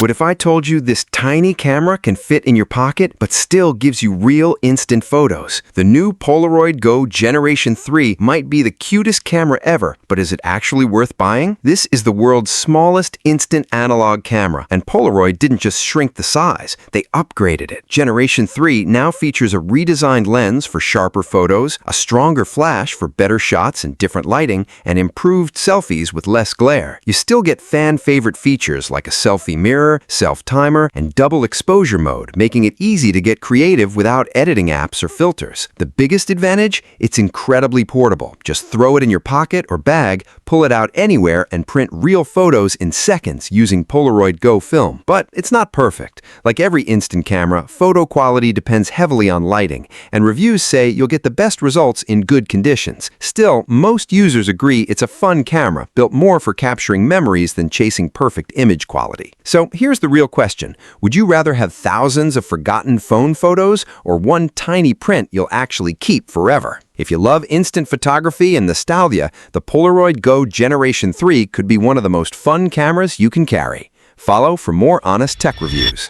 What if I told you this tiny camera can fit in your pocket but still gives you real instant photos? The new Polaroid Go Generation 3 might be the cutest camera ever, but is it actually worth buying? This is the world's smallest instant analog camera, and Polaroid didn't just shrink the size, they upgraded it. Generation 3 now features a redesigned lens for sharper photos, a stronger flash for better shots and different lighting, and improved selfies with less glare. You still get fan-favorite features like a selfie mirror, self-timer, and double exposure mode, making it easy to get creative without editing apps or filters. The biggest advantage? It's incredibly portable. Just throw it in your pocket or bag, pull it out anywhere, and print real photos in seconds using Polaroid Go film. But it's not perfect. Like every instant camera, photo quality depends heavily on lighting, and reviews say you'll get the best results in good conditions. Still, most users agree it's a fun camera, built more for capturing memories than chasing perfect image quality. So here's the real question. Would you rather have thousands of forgotten phone photos or one tiny print you'll actually keep forever? If you love instant photography and nostalgia, the Polaroid Go Generation 3 could be one of the most fun cameras you can carry. Follow for more honest tech reviews.